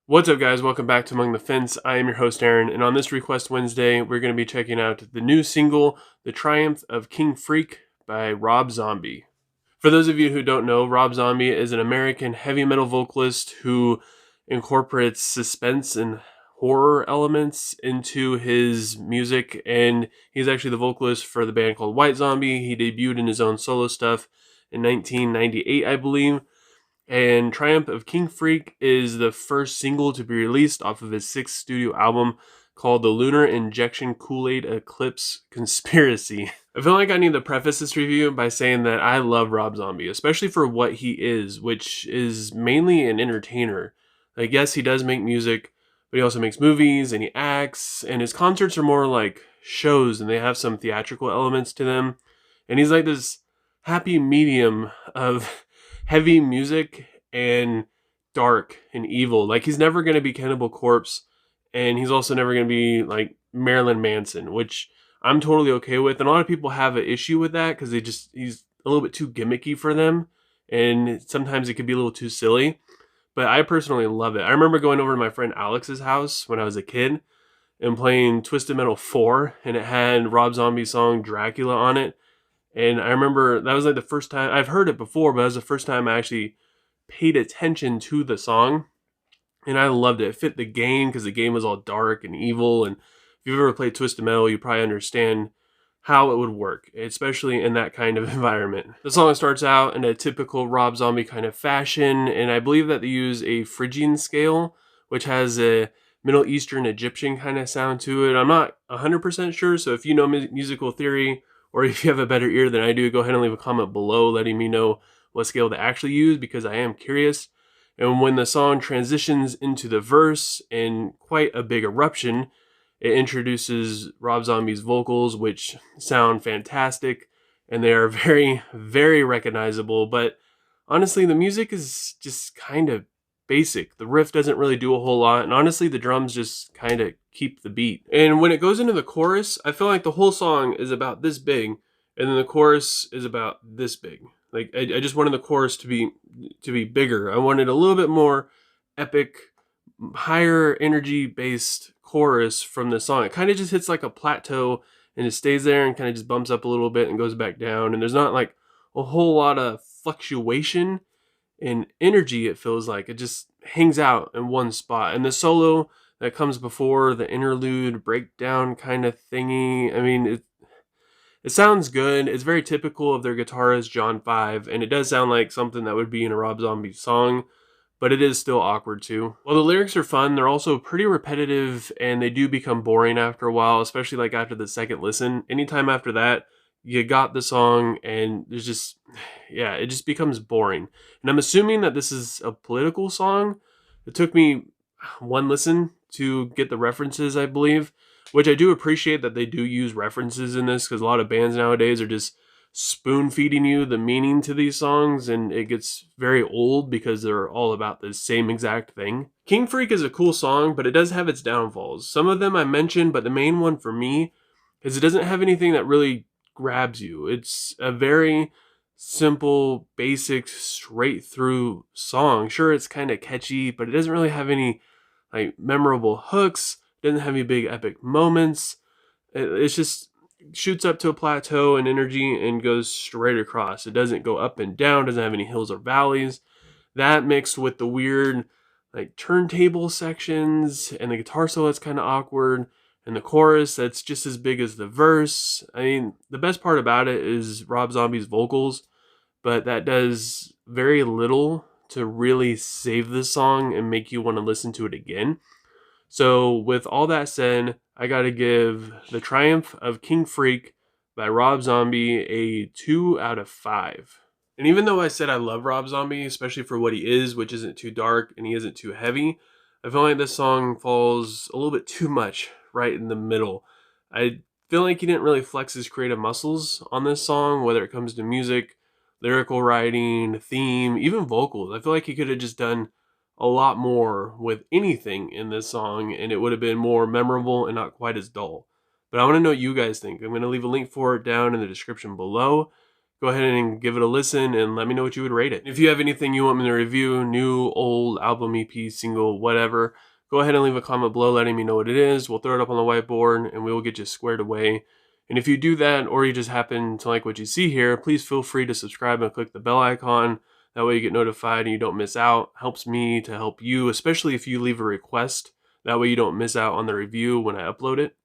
What's up, guys? Welcome back to Among the Fence. I am your host, Aaron, and on this Request Wednesday, we're going to be checking out the new single, The Triumph of King Freak by Rob Zombie. For those of you who don't know, Rob Zombie is an American heavy metal vocalist who incorporates suspense and horror elements into his music, and he's actually the vocalist for the band called White Zombie. He debuted in his own solo stuff in 1998, I believe. And Triumph of King Freak is the first single to be released off of his sixth studio album called The Lunar Injection Kool-Aid Eclipse Conspiracy. I feel like I need to preface this review by saying that I love Rob Zombie, especially for what he is, which is mainly an entertainer. I guess he does make music, but he also makes movies and he acts, and his concerts are more like shows and they have some theatrical elements to them. And he's like this happy medium of heavy music and dark and evil. Like, he's never going to be Cannibal Corpse, and he's also never going to be like Marilyn Manson, which I'm totally okay with. And a lot of people have an issue with that because he's a little bit too gimmicky for them, and sometimes it could be a little too silly. But I personally love it. I remember going over to my friend Alex's house when I was a kid and playing Twisted Metal 4, and it had Rob Zombie's song Dracula on it. And I remember that was like the first time I've heard it before, but that was the first time I actually paid attention to the song. And I loved it. It fit the game because the game was all dark and evil. And if you've ever played Twisted Metal, you probably understand how it would work, especially in that kind of environment. The song starts out in a typical Rob Zombie kind of fashion, and I believe that they use a Phrygian scale, which has a Middle Eastern Egyptian kind of sound to it. I'm not 100% sure, so if you know musical theory, or if you have a better ear than I do, go ahead and leave a comment below letting me know what scale to actually use, because I am curious. And when the song transitions into the verse in quite a big eruption, it introduces Rob Zombie's vocals, which sound fantastic, and they are very, very recognizable. But honestly, the music is just kind of basic. The riff doesn't really do a whole lot, and honestly, the drums just kind of keep the beat. And when it goes into the chorus, I feel like the whole song is about this big, and then the chorus is about this big. Like, I just wanted the chorus to be bigger. I wanted a little bit more epic, higher energy based chorus from the song. It kind of just hits like a plateau and it stays there and kind of just bumps up a little bit and goes back down. And there's not like a whole lot of fluctuation in energy. It feels like it just hangs out in one spot. And the solo that comes before the interlude breakdown kind of thingy, I mean, it sounds good. It's very typical of their guitarist, John 5, and it does sound like something that would be in a Rob Zombie song, but it is still awkward too. While the lyrics are fun, they're also pretty repetitive, and they do become boring after a while, especially like after the second listen. Anytime after that, you got the song, and there's just, yeah, it just becomes boring. And I'm assuming that this is a political song. It took me one listen to get the references, I believe, which I do appreciate that they do use references in this, because a lot of bands nowadays are just spoon feeding you the meaning to these songs, and it gets very old because they're all about the same exact thing. King Freak is a cool song, but it does have its downfalls. Some of them I mentioned, but the main one for me is it doesn't have anything that really grabs you. It's a very simple, basic, straight through song. Sure, it's kind of catchy, but it doesn't really have any like memorable hooks. Doesn't have any big epic moments. It's just shoots up to a plateau in energy and goes straight across. It doesn't go up and down, doesn't have any hills or valleys. That mixed with the weird like turntable sections and the guitar solo that's kind of awkward, and the chorus that's just as big as the verse. I mean, the best part about it is Rob Zombie's vocals, but that does very little to really save the song and make you want to listen to it again. So with all that said, I gotta give The Triumph of King Freak by Rob Zombie a 2 out of 5. And even though I said I love Rob Zombie, especially for what he is, which isn't too dark and he isn't too heavy, I feel like this song falls a little bit too much right in the middle. I feel like he didn't really flex his creative muscles on this song, whether it comes to music, lyrical writing, theme, even vocals. I feel like he could have just done a lot more with anything in this song, and it would have been more memorable and not quite as dull. But I want to know what you guys think. I'm going to leave a link for it down in the description below. go ahead and give it a listen and let me know what you would rate it. If you have anything you want me to review, new, old, album, EP, single, whatever, go ahead and leave a comment below letting me know what it is. We'll throw it up on the whiteboard and we will get you squared away. And if you do that, or you just happen to like what you see here, please feel free to subscribe and click the bell icon. That way you get notified and you don't miss out. Helps me to help you, especially if you leave a request. That way you don't miss out on the review when I upload it.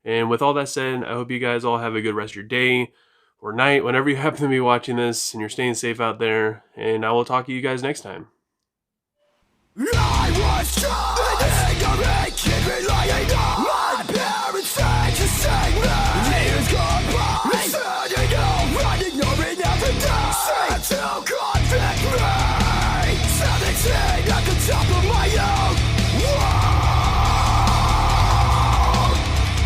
And with all that said, I hope you guys all have a good rest of your day or night, whenever you happen to be watching this, and you're staying safe out there. And I will talk to you guys next time. I was trying